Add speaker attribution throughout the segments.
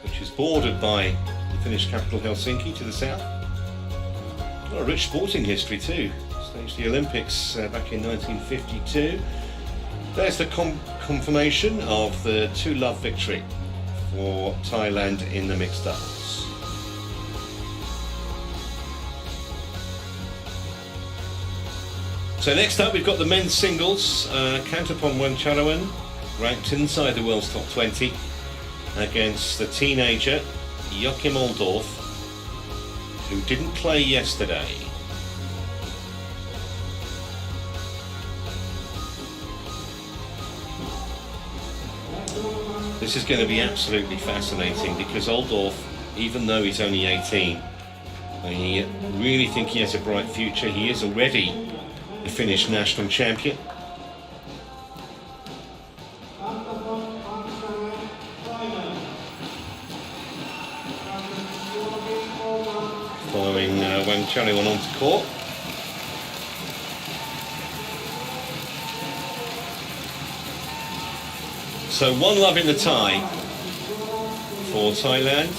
Speaker 1: which is bordered by the Finnish capital Helsinki to the south. Got a rich sporting history too. Staged the Olympics back in 1952. There's the confirmation of the 2-love victory for Thailand in the mixed doubles. So next up we've got the men's singles. Kantaphon Wangcharoen, ranked inside the world's top 20, against the teenager Joakim Oldorff, who didn't play yesterday. This is going to be absolutely fascinating because Oldorff, even though he's only 18, I really think he has a bright future. He is already the Finnish national champion. Following Wangcharoen onto court. So 1-love in the tie for Thailand.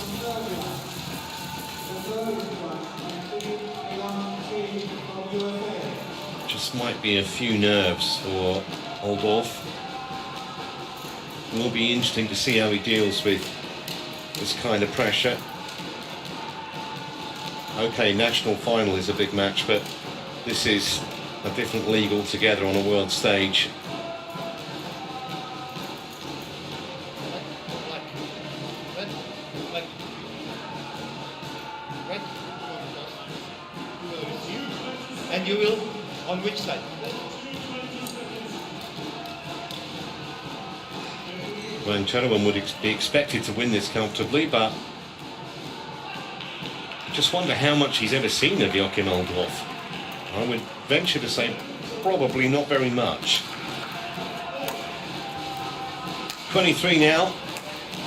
Speaker 1: Just might be a few nerves for Oldorff. It will be interesting to see how he deals with this kind of pressure. Okay, national final is a big match, but this is a different league altogether on a world stage.
Speaker 2: And you will, on which side?
Speaker 1: Wangcharoen would be expected to win this comfortably, but I just wonder how much he's ever seen of Joakim Oldorff. I would venture to say probably not very much. 23 now,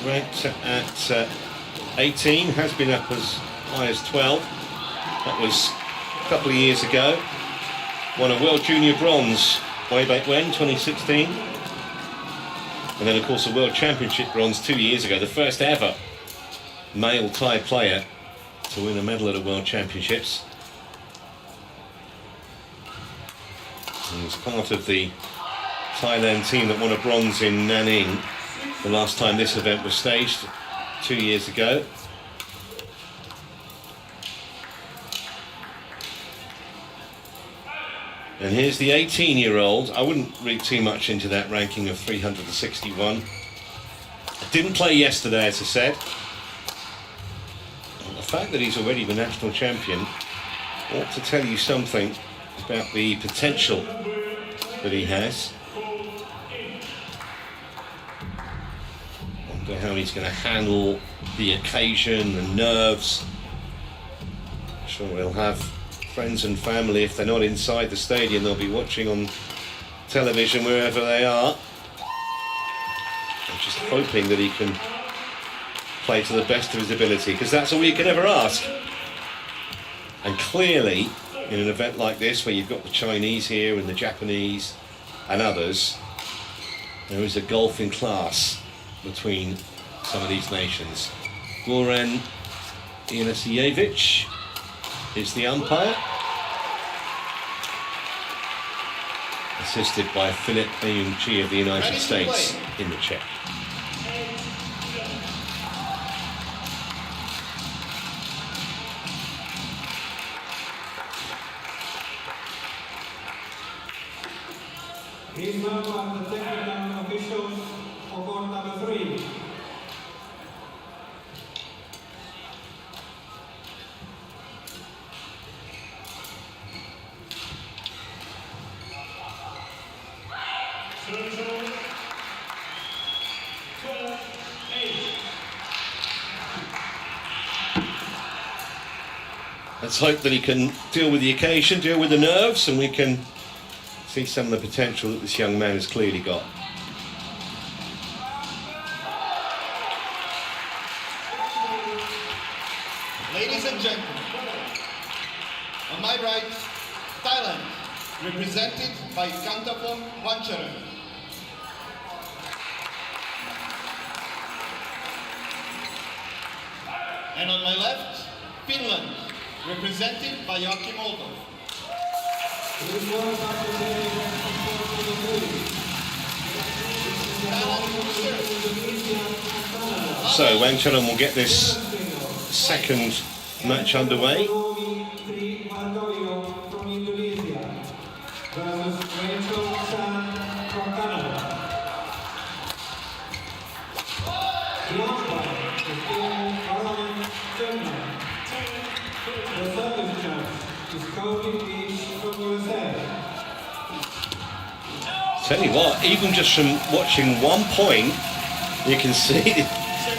Speaker 1: ranked at 18, has been up as high as 12. That was a couple of years ago. Won a World Junior Bronze way back when, 2016. And then of course a World Championship Bronze 2 years ago, the first ever male Thai player to win a medal at a World Championships. He was part of the Thailand team that won a bronze in Nanning the last time this event was staged 2 years ago. And here's the 18-year-old. I wouldn't read too much into that ranking of 361. Didn't play yesterday, as I said. And the fact that he's already the national champion ought to tell you something about the potential that he has. Wonder how he's going to handle the occasion, the nerves. I'm sure he'll have friends and family. If they're not inside the stadium, they'll be watching on television wherever they are. I'm just hoping that he can play to the best of his ability, because that's all you can ever ask. And clearly, in an event like this, where you've got the Chinese here and the Japanese and others, there is a gulf in class between some of these nations. Goran Ignatievic is the umpire, assisted by Philip Ayunchi of the United States in the check.
Speaker 3: Please welcome the technical officials for court number 3.
Speaker 1: Let's hope that he can deal with the occasion, deal with the nerves, and we can see some of the potential that this young man has clearly got.
Speaker 2: Ladies and gentlemen, on my right, Thailand, represented by Kantaphon Wangcharoen. And on my left, Finland, represented by Joakim Oldorff.
Speaker 1: So Wangcharoen will get this second match underway. Tell you what, even just from watching 1 point, you can see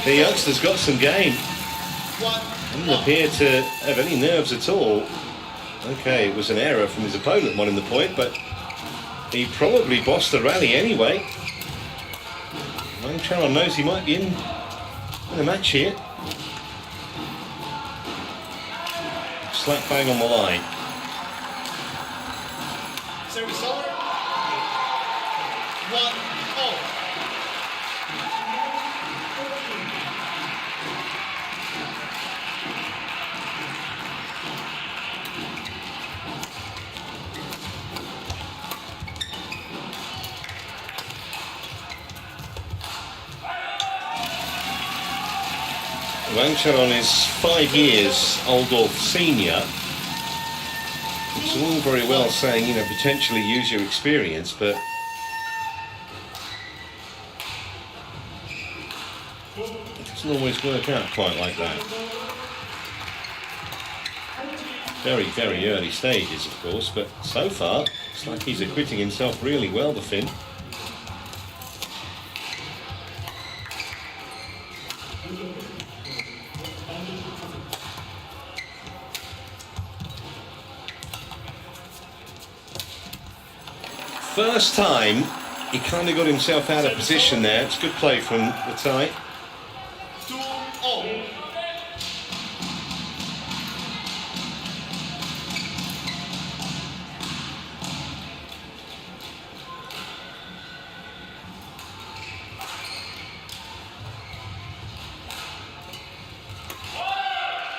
Speaker 1: the youngster's got some game. Doesn't appear to have any nerves at all. Okay, it was an error from his opponent winning the point, but he probably bossed the rally anyway. Wangcharoen knows he might be in the match here. Slap bang on the line.
Speaker 2: Service over. 1-0.
Speaker 1: Wangcharoen is 5 years Oldorff senior. It's all very well saying, you know, potentially use your experience, but it doesn't always work out quite like that. Very, very early stages, of course, but so far, it's like he's acquitting himself really well, the Finn. First time, he kind of got himself out of position there. It's good play from the tie.
Speaker 2: 2-0.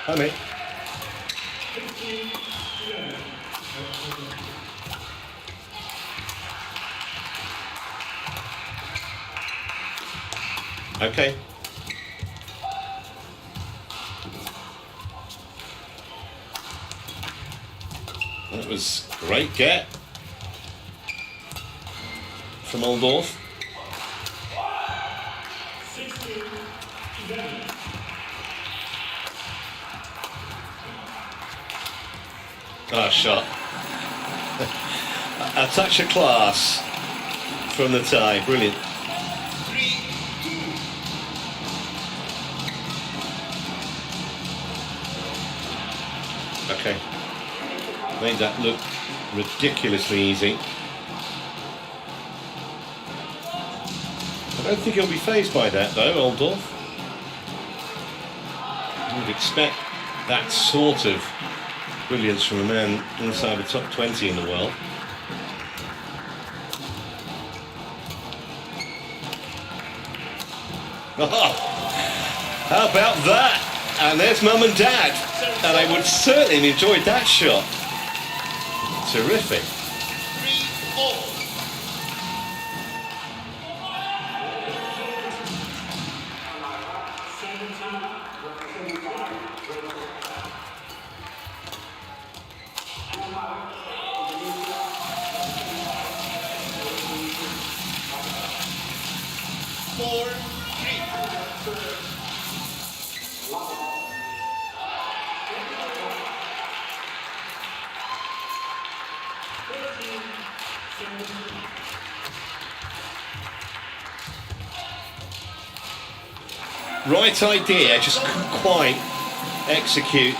Speaker 1: Hi, mate. Okay. That was a great get from Oldorff. Ah, shot. A touch of class from the tie. Brilliant. Okay, made that look ridiculously easy. I don't think he'll be fazed by that though, Oldorff. You'd expect that sort of brilliance from a man inside the top 20 in the world. Oh, how about that? And there's mum and dad. And I would certainly have enjoyed that shot. Terrific.
Speaker 2: 3-0.
Speaker 1: Right idea, just couldn't quite execute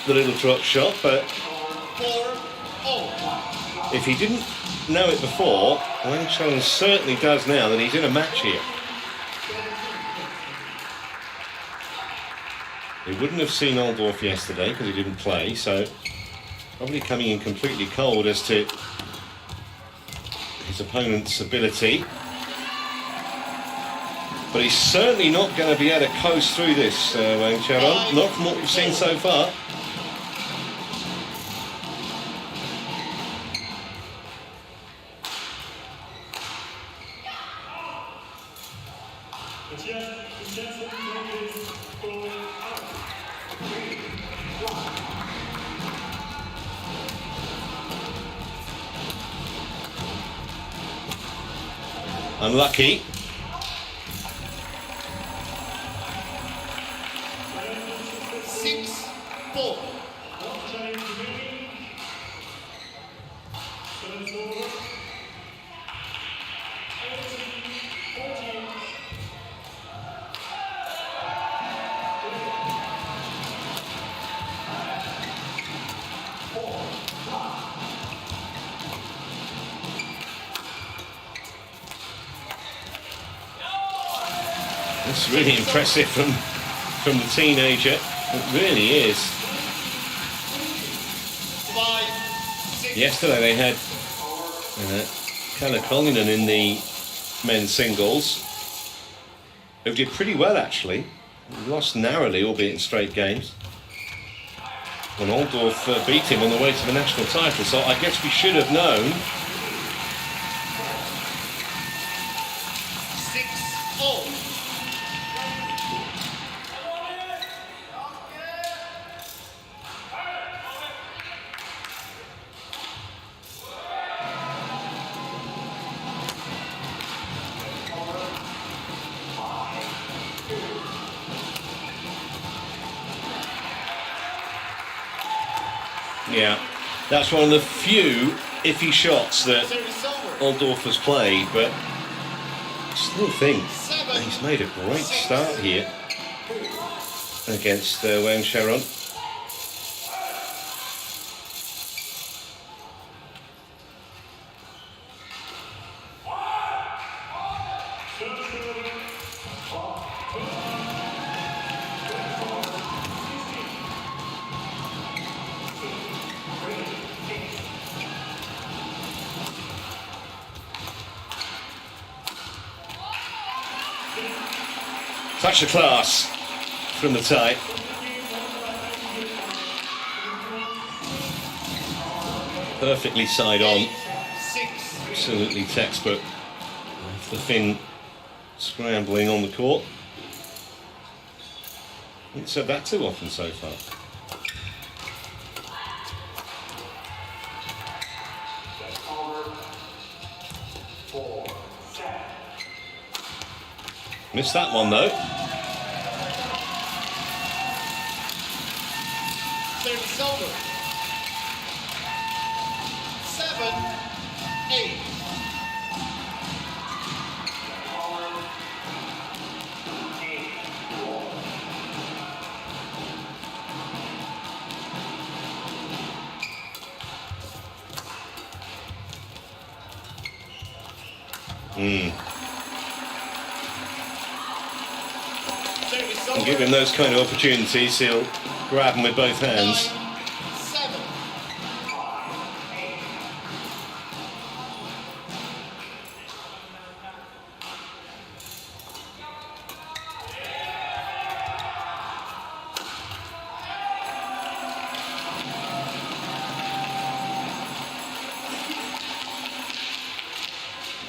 Speaker 1: the little drop shot, but
Speaker 2: 4-0.
Speaker 1: if he didn't know it before, Wangcharoen certainly does now that he's in a match here. He wouldn't have seen Oldorff yesterday because he didn't play, so probably coming in completely cold as to his opponent's ability. But he's certainly not going to be able to coast through this, Wangcharoen, not from what we've seen so far. Unlucky. It's really impressive from the teenager. It really is. Yesterday they had Kantaphon in the men's singles, who did pretty well actually. Lost narrowly, albeit in straight games. And Oldorff beat him on the way to the national title, so I guess we should have known.
Speaker 2: 6-0.
Speaker 1: Yeah, that's one of the few iffy shots that Oldorff has played, but I still think he's made a great start here against Wangcharoen. Touch of class from the tie. Perfectly side on. Absolutely textbook. The Finn scrambling on the court. Haven't said that too often so far. Missed that one though.
Speaker 2: Service over. 7-8.
Speaker 1: And give him those kind of opportunities, he'll grab them with both hands.
Speaker 2: 9-7.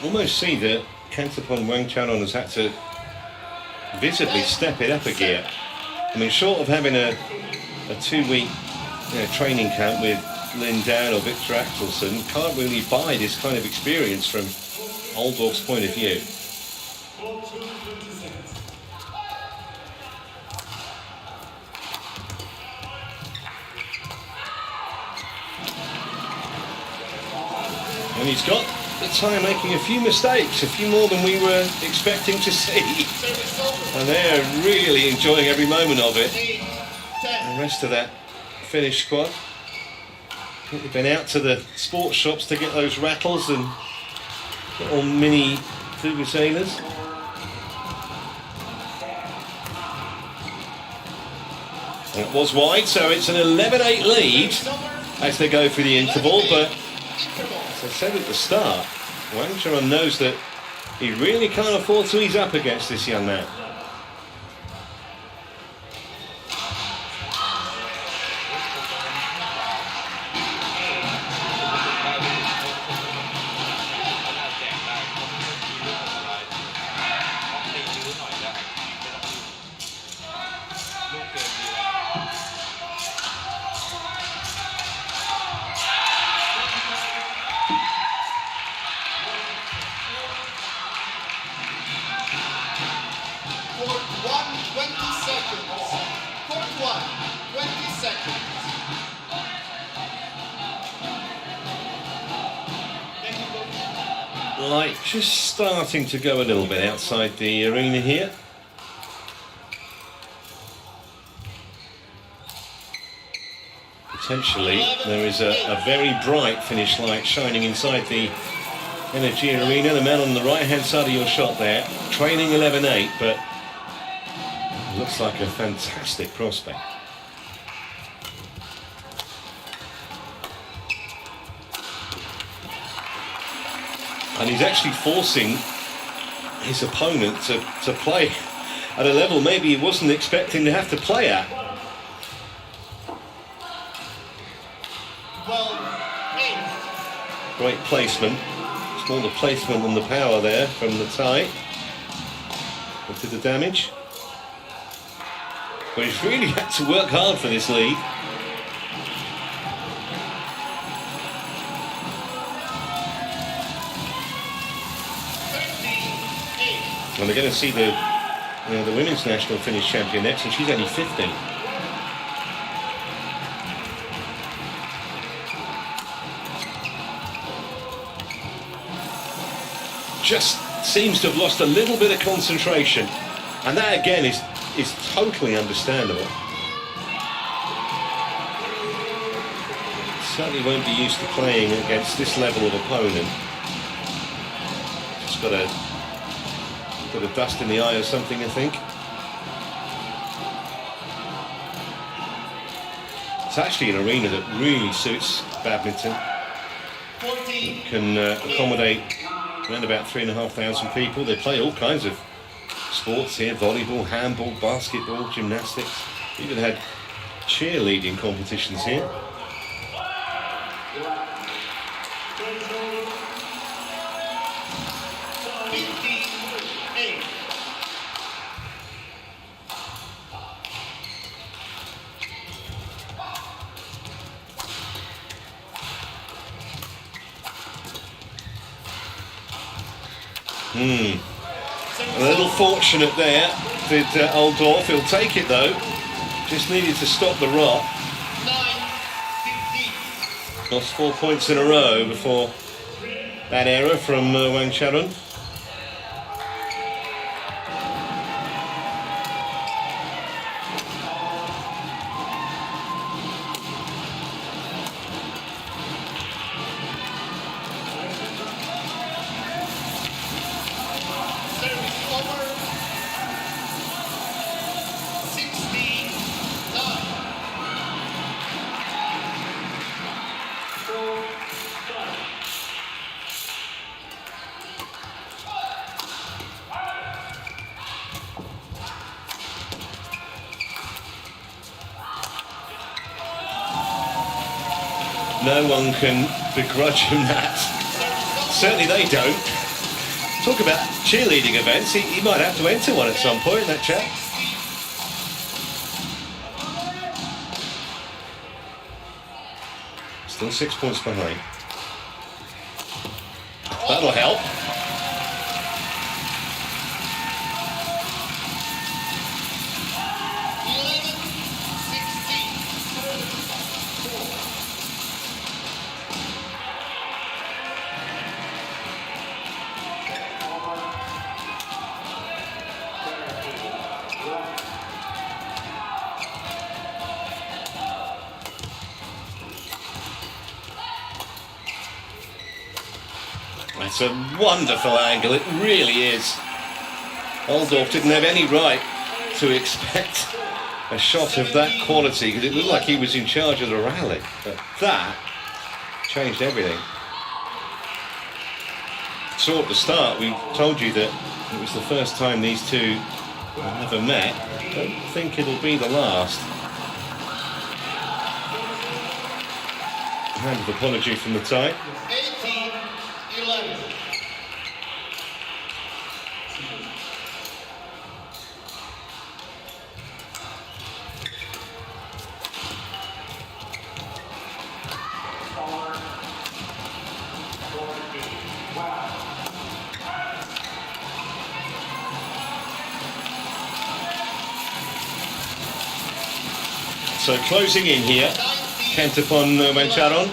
Speaker 1: Almost see that Kantaphon Wangcharoen has had to visibly step it up a gear. I mean, short of having a 2-week training camp with Lynn Down or Victor Axelsen, can't really buy this kind of experience from Oldorff's point of view. And he's got the time making a few mistakes, a few more than we were expecting to see. And they're really enjoying every moment of it. The rest of that Finnish squad. I think they've been out to the sports shops to get those rattles and little mini vuvuzelas. And it was wide, so it's an 11-8 lead as they go through the interval, but as I said at the start, Wangcharoen knows that He really can't afford to ease up against this young man. Light just starting to go a little bit outside the arena here. Potentially there is a very bright finish light shining inside the Energy Arena. The man on the right hand side of your shot there, trailing 11-8, but looks like a fantastic prospect. And he's actually forcing his opponent to play at a level maybe he wasn't expecting to have to play at. Great placement. It's more the placement than the power there from the tie that did the damage. But he's really had to work hard for this lead. And we're going to see the women's national finish champion next, and she's only 15. Just seems to have lost a little bit of concentration, and that again is totally understandable. Certainly won't be used to playing against this level of opponent. Just got a bit of dust in the eye or something, I think. It's actually an arena that really suits badminton. It can accommodate around about 3,500 people. They play all kinds of sports here: volleyball, handball, basketball, gymnastics. Even had cheerleading competitions here. A little fortunate there, did Oldorff. He'll take it though. Just needed to stop the rot. Lost 4 points in a row before that error from Wangcharoen. No one can begrudge him that. Certainly they don't. Talk about cheerleading events. He might have to enter one at some point, that chap. Still 6 points behind. That'll help. It's a wonderful angle, it really is. Oldorff didn't have any right to expect a shot of that quality, because it looked like he was in charge of the rally. But that changed everything. saw at the start, we told you that it was the first time these two have ever met. I don't think it'll be the last. A hand of apology from the tie.
Speaker 2: 18-11.
Speaker 1: So closing in here, Kantaphon Wangcharoen.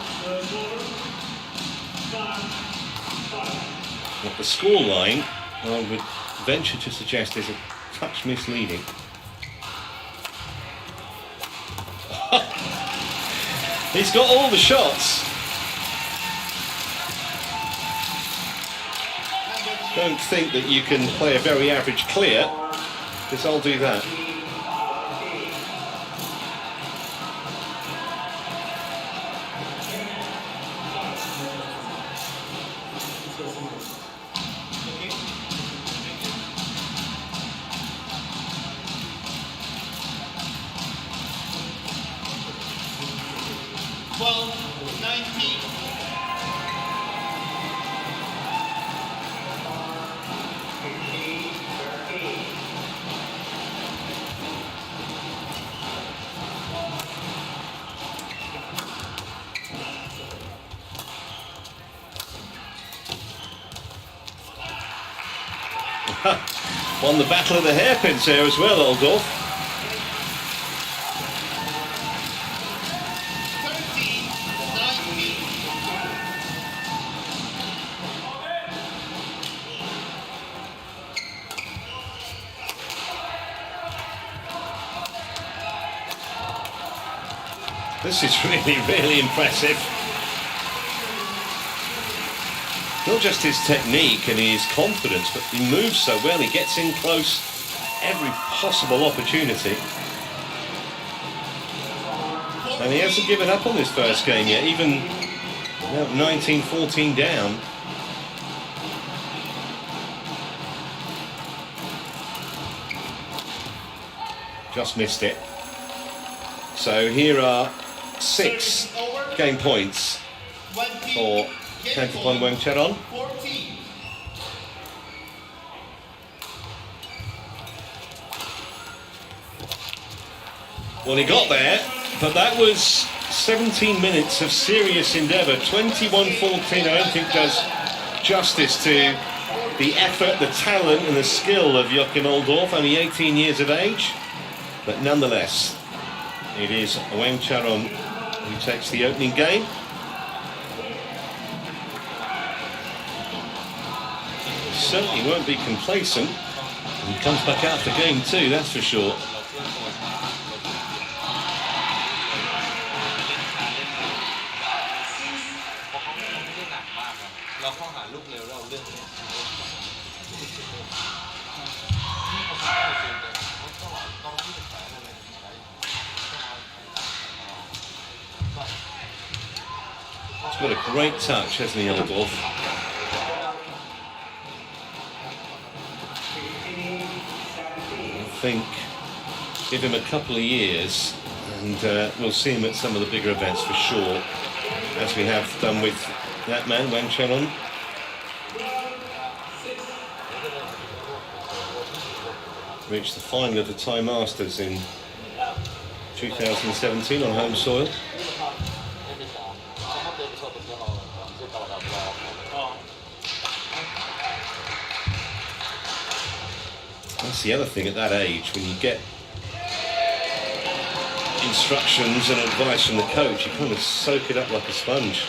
Speaker 1: At the scoreline, I would venture to suggest is a touch misleading. He's got all the shots. Don't think that you can play a very average clear, because I'll do that. Won the battle of the hairpins here as well, Oldorff.
Speaker 2: 13-19.
Speaker 1: This is really, really impressive. Not just his technique and his confidence, but he moves so well. He gets in close every possible opportunity. And he hasn't given up on this first game yet, even 19-14 down. Just missed it. So here are 6 game points for Kantaphon Wangcharoen.
Speaker 2: 14.
Speaker 1: Well, he got there, but that was 17 minutes of serious endeavour. 21-14, I don't think does justice to the effort, the talent and the skill of Joakim Oldorff, only 18 years of age. But nonetheless, it is Wangcharoen who takes the opening game. Certainly won't be complacent. He comes back out for game 2, that's for sure. He's got a great touch, hasn't he, Oldorff? I think give him a couple of years and we'll see him at some of the bigger events for sure, as we have done with that man, Wangcharoen. Reached the final of the Thai Masters in 2017 on home soil. That's the other thing at that age, when you get instructions and advice from the coach, you kind of soak it up like a sponge.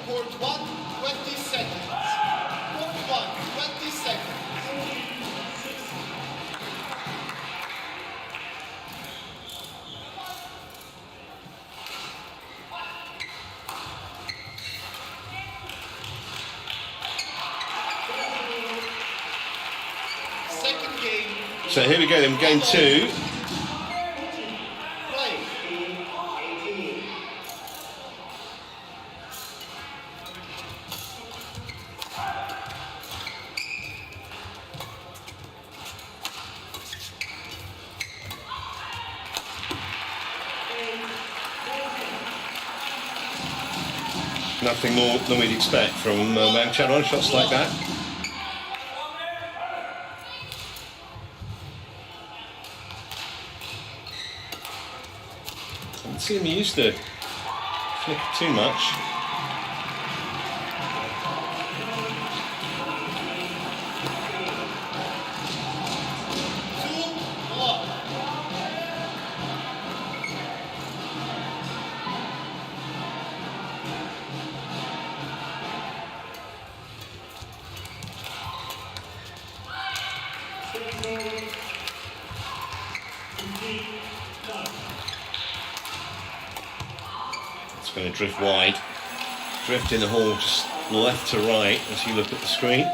Speaker 2: Court 1, 20 seconds. Court 1, 20 seconds. Second game.
Speaker 1: So here we go then, game 2.
Speaker 2: Play.
Speaker 1: Nothing more than we'd expect from Wangcharoen, shots like that. Doesn't seem used to flick too much. It's going to drift wide. Drift in the hole just left to right as you look at the screen.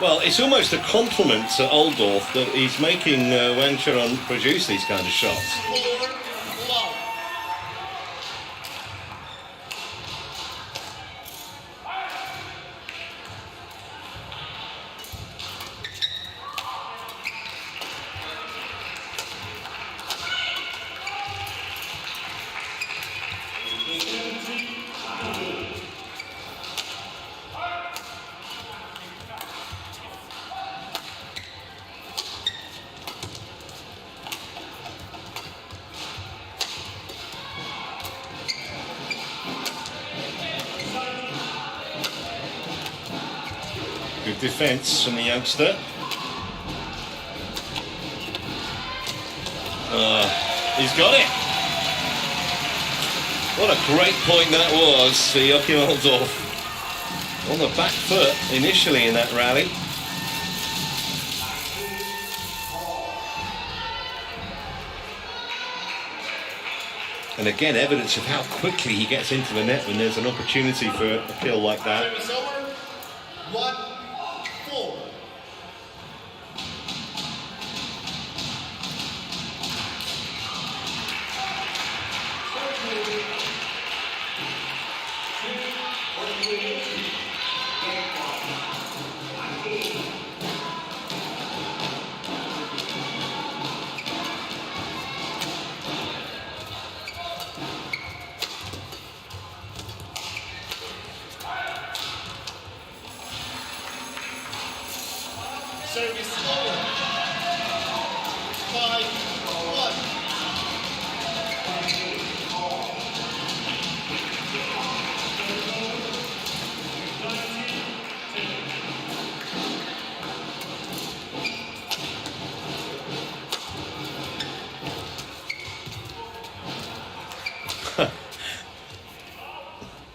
Speaker 1: Well, it's almost a compliment to Oldorff that he's making Wangcharoen produce these kind of shots. Good defence from the youngster. He's got it. What a great point that was for Joakim Oldorff. On the back foot initially in that rally. And again, evidence of how quickly he gets into the net when there's an opportunity for a kill like that.
Speaker 2: 1-4. Service over. 5-1.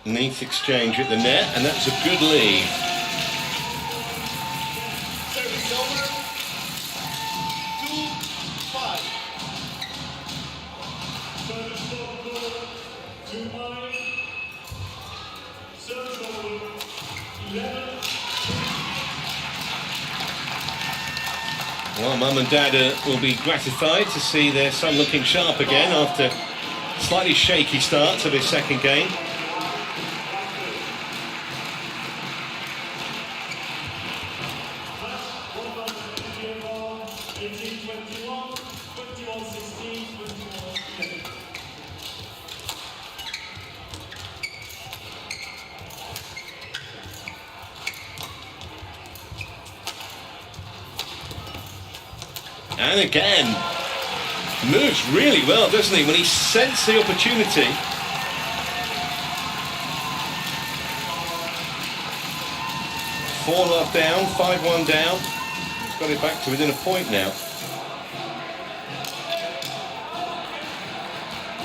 Speaker 1: Neat exchange at the net, and that's a good lead.
Speaker 2: Service over. 2-5.
Speaker 3: Service over, 2-5. Service over, 11.
Speaker 1: Well, Mum and Dad will be gratified to see their son looking sharp again after a slightly shaky start to this second game. And again, moves really well, doesn't he, when he sensed the opportunity. Four love down, 5-1 down. He's got it back to within a point now.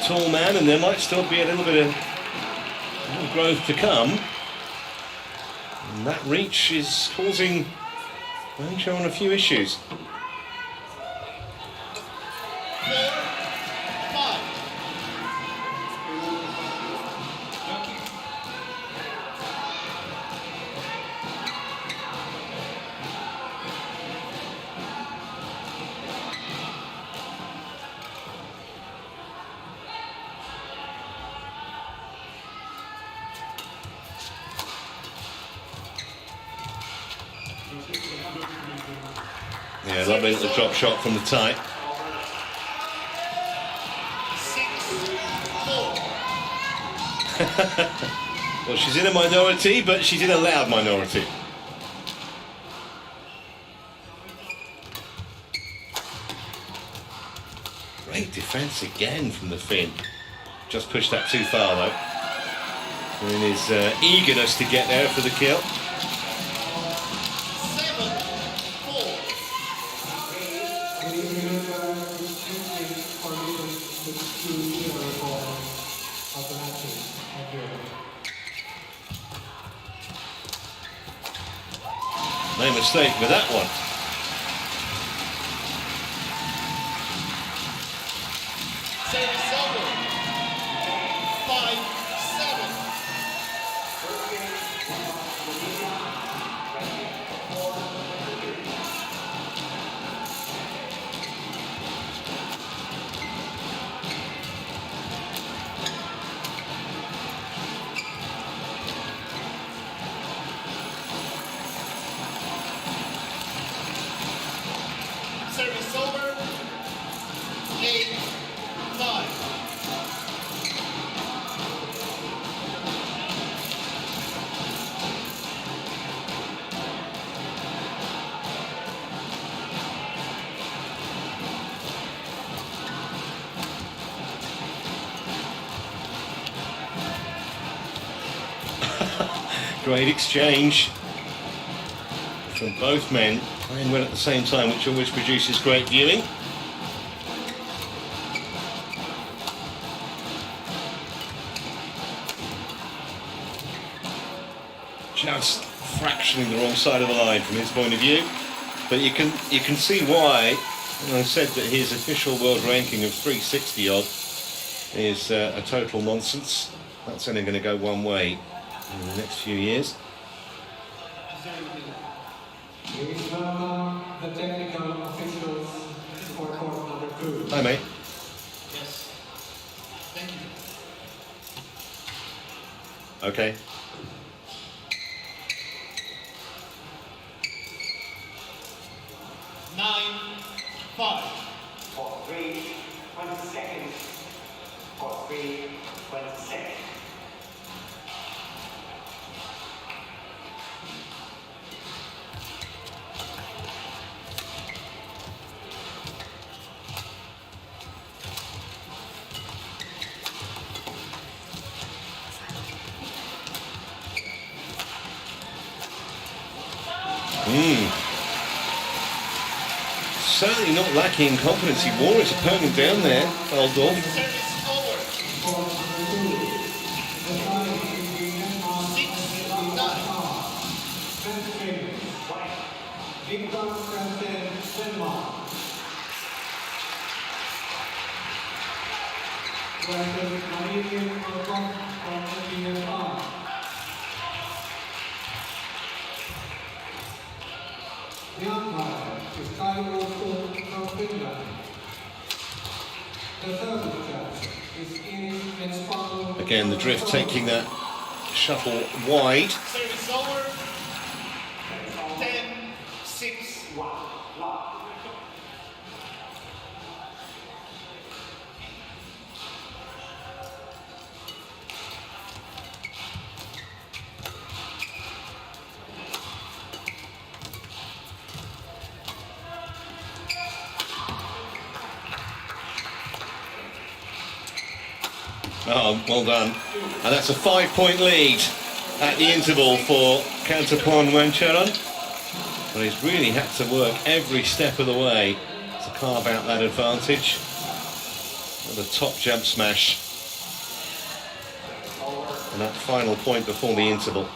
Speaker 1: Tall man, and there might still be a little bit of growth to come. And that reach is causing Wangcharoen a few issues.
Speaker 2: 4-5.
Speaker 1: Yeah, lovely little drop shot from the tie.
Speaker 2: 6-4.
Speaker 1: Well, she's in a minority, but she's in a loud minority. Great defence again from the Finn. Just pushed that too far though. In his eagerness to get there for the kill.
Speaker 3: 7-4.
Speaker 1: No mistake with that one.
Speaker 2: Service over. 5-7. Service over. 8-5.
Speaker 1: Great exchange from both men playing well at the same time, which always produces great viewing. Just fractioning the wrong side of the line from his point of view, but you can see why. And I said that his official world ranking of 360 odd is a total nonsense. That's only going to go one way in the next few years.
Speaker 3: Please welcome the technical officials for court number 2.
Speaker 1: Hi, mate.
Speaker 2: Yes. Thank you.
Speaker 1: Okay.
Speaker 2: Nine, 5.
Speaker 4: For 3, 20 seconds. For 3, 20 seconds.
Speaker 1: Certainly not lacking confidence. He wore his opponent down there, Oldorff.
Speaker 2: Service over.
Speaker 3: Court number 2. The tie between Denmark and
Speaker 2: 6-9.
Speaker 3: Victor Christian Denmark. Versus Marie Oldorff from the BWF. The umpire is Kai Oldorff from Finland. The third judge is Iris Metspalu.
Speaker 1: Again, the drift taking that shuttle wide.
Speaker 2: Service over. 10-6.
Speaker 1: Oh, well done. And that's a 5-point lead at the interval for Kantaphon Wangcharoen. But he's really had to work every step of the way to carve out that advantage. With a top jump smash. And that final point before the interval.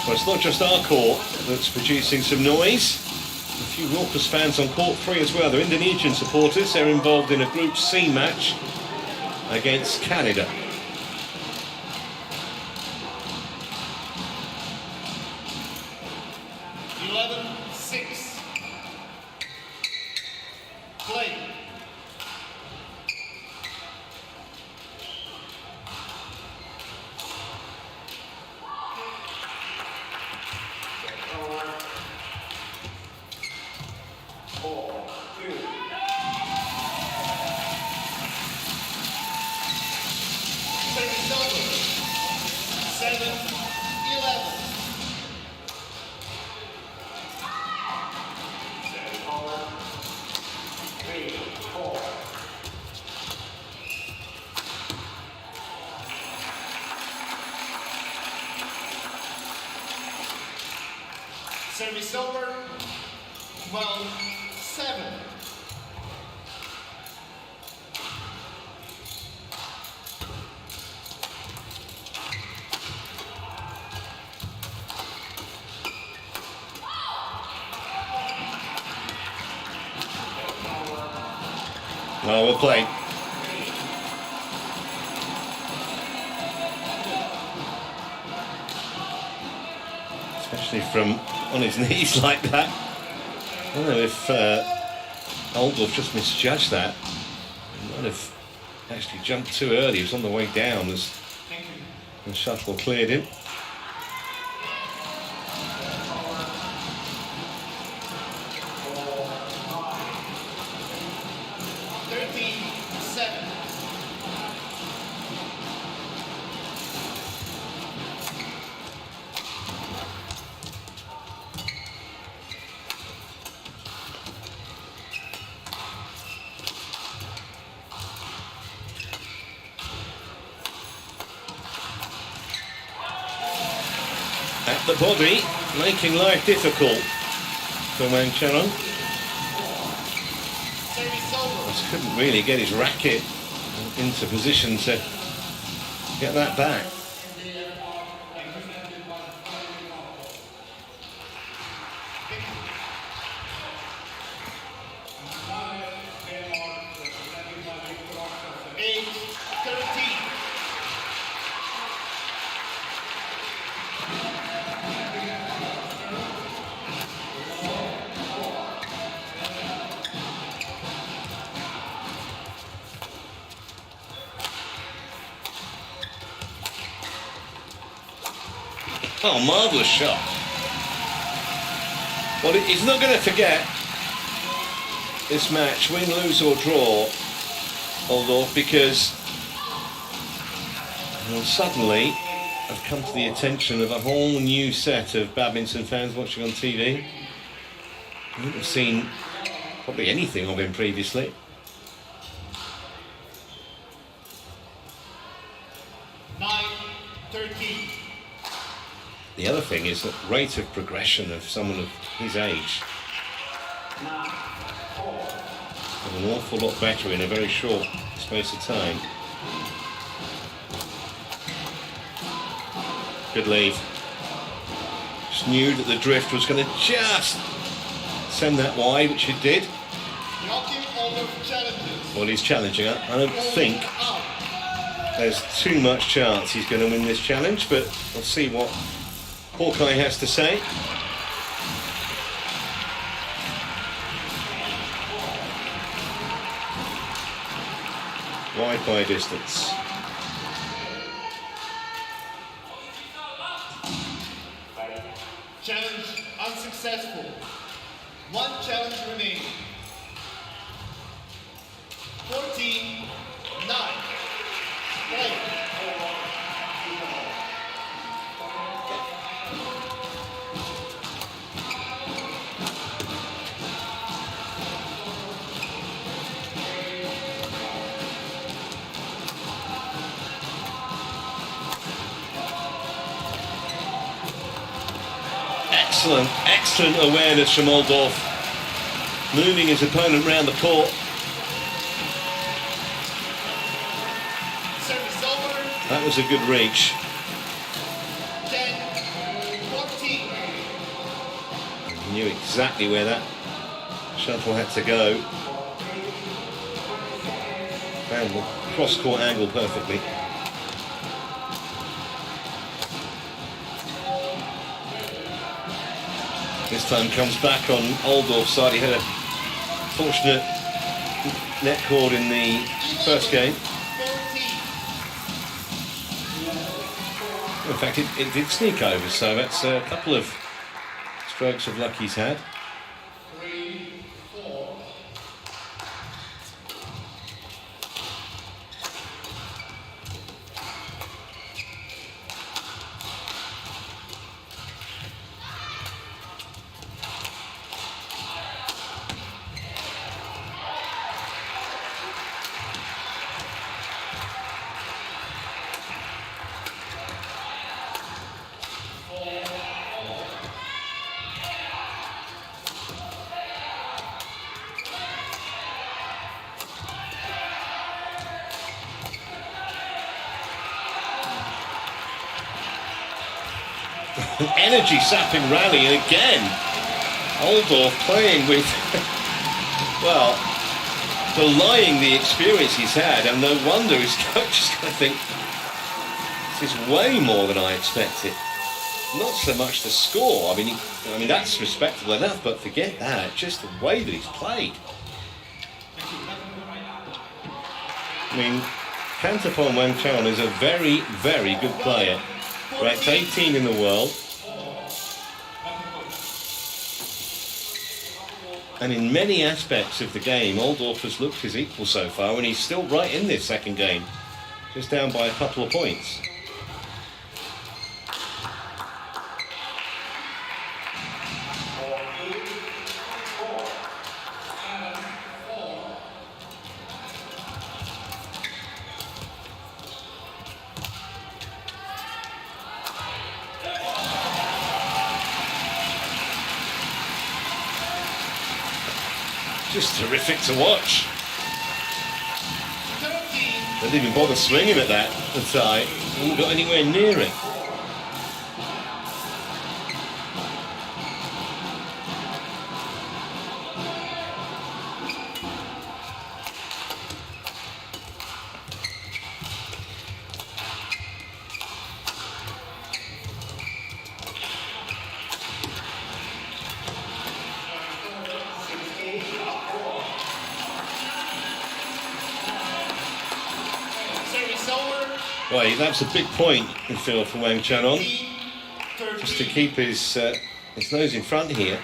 Speaker 1: Well, it's not just our court that's producing some noise. A few raucous fans on court 3 as well. They're Indonesian supporters. They're involved in a Group C match against Canada.
Speaker 2: Play. Service over. 7-11. Service over. 12-7.
Speaker 1: Well, we'll play. Especially from on his knees like that. I don't know if Oldorff just misjudged that. He might have actually jumped too early. He was on the way down as the shuttle cleared him. At the body, making life difficult for Wangcharoen. Just couldn't really get his racket into position to get that back. Oh, marvellous shot. Well, he's not going to forget this match, win, lose or draw, Oldorff, because suddenly I've come to the attention of a whole new set of badminton fans watching on TV. I wouldn't have seen probably anything of him previously. The other thing is the rate of progression of someone of his age. An awful lot better in a very short space of time. Good lead. Just knew that the drift was going to just send that wide, which it did.
Speaker 2: Joakim Oldorff challenges.
Speaker 1: Well, he's challenging. I don't think there's too much chance he's going to win this challenge, but we'll see what Hawkeye has to say. Wide by a distance.
Speaker 2: Challenge unsuccessful. One challenge remaining. 14-9. Play.
Speaker 1: Excellent awareness from Oldorff, moving his opponent round the court.
Speaker 2: Service over.
Speaker 1: That was a good reach.
Speaker 2: 10-14.
Speaker 1: He knew exactly where that shuttle had to go. Found the cross-court angle perfectly. This time comes back on Oldorff's side. He had a fortunate net cord in the first game. In fact, it did sneak over, so that's a couple of strokes of luck he's had. Energy sapping rally, and again Oldorff playing with well, belying the experience he's had, and no wonder his coach is going to think this is way more than I expected. Not so much the score, I mean that's respectable enough, but forget that, just the way that he's played. I mean, Kantaphon Wangcharoen is a very, very good player, ranked 18 in the world. And in many aspects of the game, Oldorff has looked his equal so far, and he's still right in this second game, just down by a couple of points. Just terrific to watch. They didn't even bother swinging at that the tie. Didn't got anywhere near it. Right, that's a big point, I feel, for Wangcharoen, just to keep his nose in front here.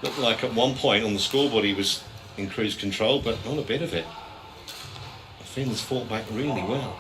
Speaker 1: Looked like at one point on the scoreboard he was in cruise control, but not a bit of it. The Finns fought back really well.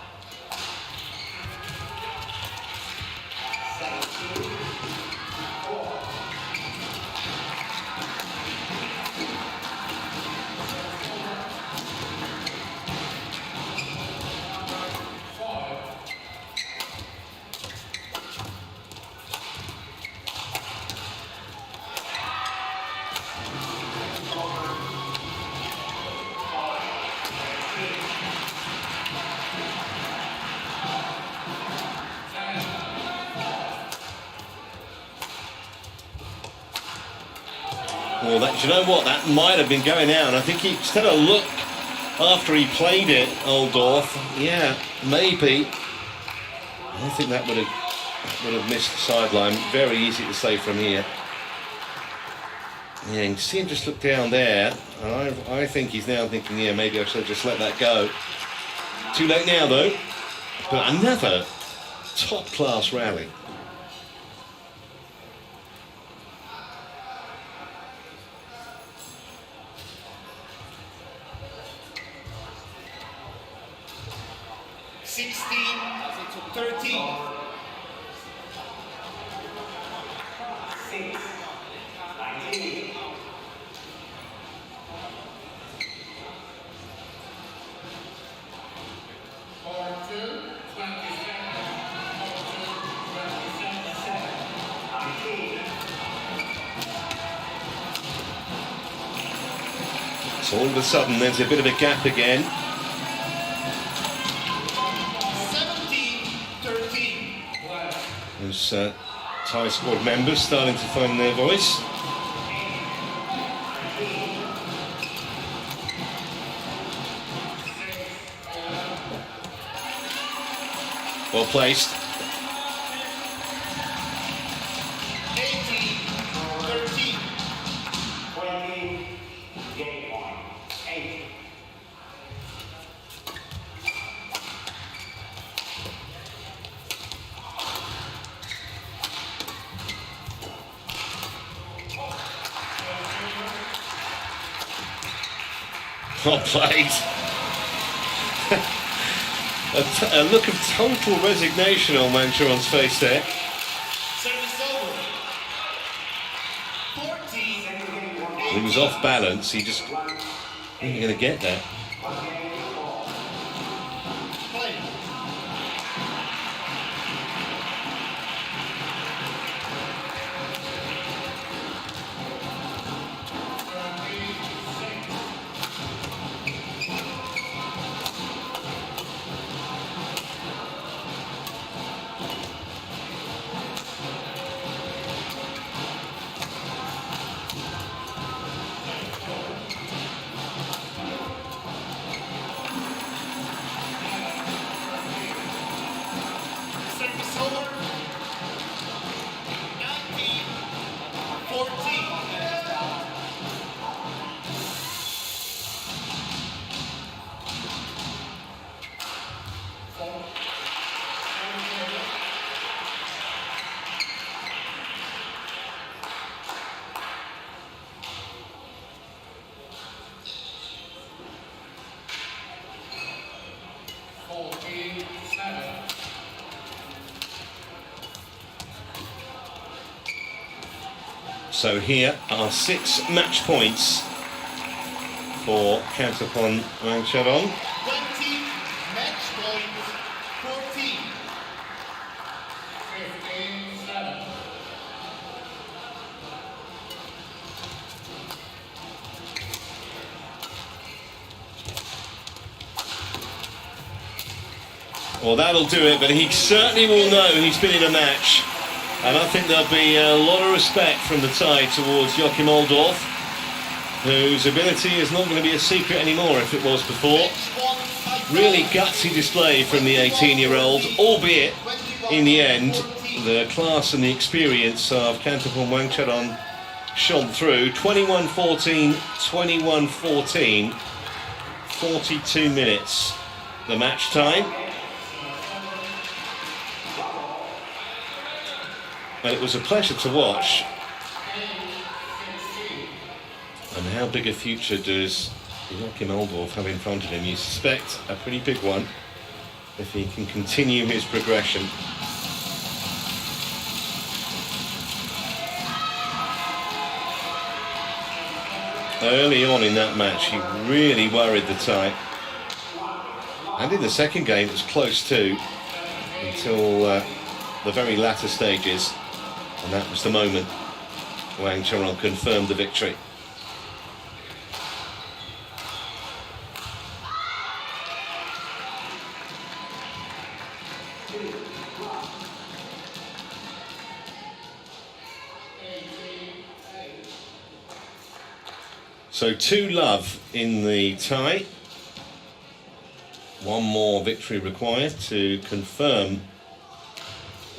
Speaker 1: Well, that, do you know what? That might have been going out. And I think he just had a look after he played it, Oldorff. Yeah, maybe. I think that would have missed the sideline. Very easy to say from here. Yeah, you can see him just look down there. And I think he's now thinking, yeah, maybe I should have just let that go. Too late now, though. But another top-class rally. So all of a sudden there's a bit of a gap again.
Speaker 2: 17-13.
Speaker 1: There's Thai squad members starting to find their voice. Well placed.
Speaker 2: 18-13.
Speaker 4: 20, game point, 8.
Speaker 1: Well played. A look of total resignation on Wangcharoen's face there.
Speaker 2: Service over. 14.
Speaker 1: He was off balance, he just wasn't going to get there.
Speaker 2: Play. Service over. 19-14.
Speaker 1: So here are 6 match points for Kantaphon Wangcharoen.
Speaker 2: 20, match point 14.
Speaker 3: 15-7.
Speaker 1: Well, that'll do it, but he certainly will know he's been in a match. And I think there'll be a lot of respect from the Thai towards Joakim Oldorff, whose ability is not going to be a secret anymore if it was before. Really gutsy display from the 18-year-old, albeit in the end, the class and the experience of Kantaphon Wangcharoen shone through. 21-14, 21-14, 42 minutes the match time. And it was a pleasure to watch. And how big a future does Joakim Oldorff have in front of him? You suspect a pretty big one if he can continue his progression. Early on in that match, he really worried the Thai. And in the second game, it was close too, until the very latter stages. And that was the moment Wangcharoen confirmed the victory. So 2-love in the tie. One more victory required to confirm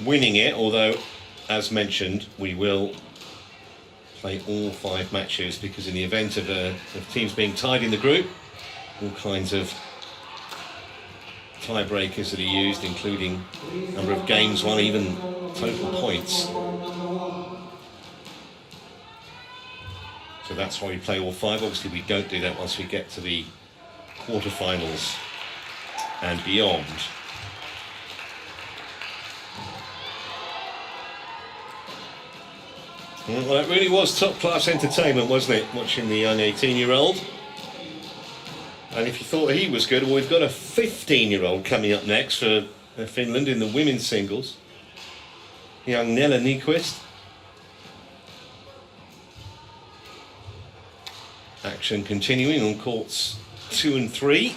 Speaker 1: winning it, although, as mentioned, we will play all 5 matches because in the event of teams being tied in the group, all kinds of tiebreakers that are used, including number of games won, even total points. So that's why we play all 5. Obviously we don't do that once we get to the quarterfinals and beyond. Well, it really was top-class entertainment, wasn't it, watching the young 18-year-old? And if you thought he was good, well, we've got a 15-year-old coming up next for Finland in the women's singles. Young Nella Nyquist. Action continuing on courts 2 and 3.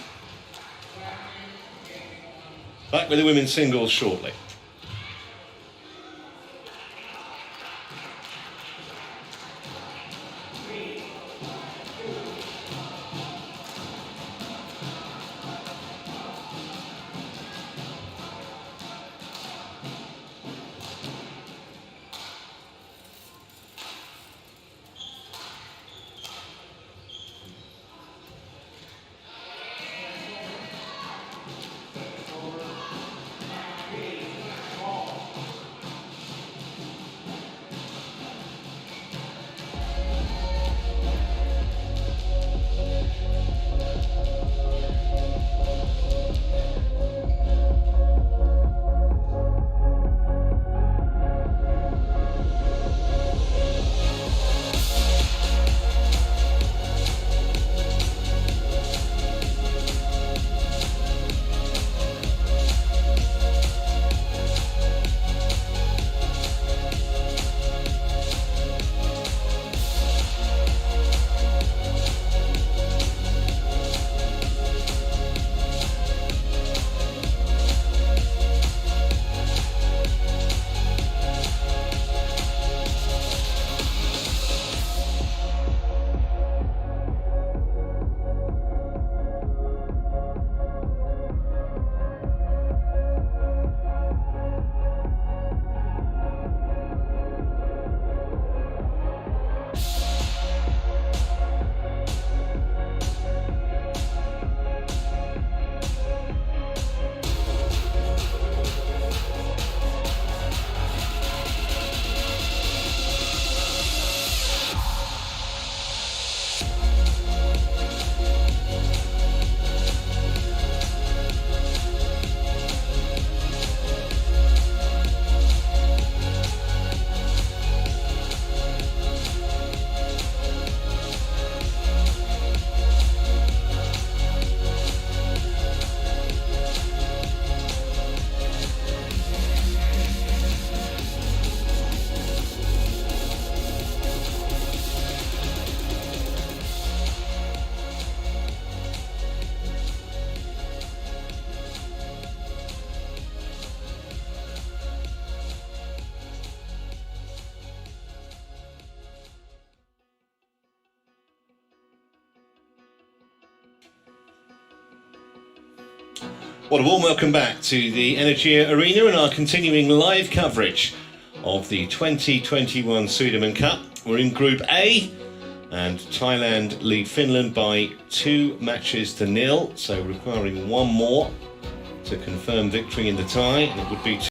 Speaker 1: Back with the women's singles shortly. What a warm welcome back to the Energia Arena and our continuing live coverage of the 2021 Sudirman Cup. We're in Group A and Thailand lead Finland by 2-0, so requiring one more to confirm victory in the tie, and it would be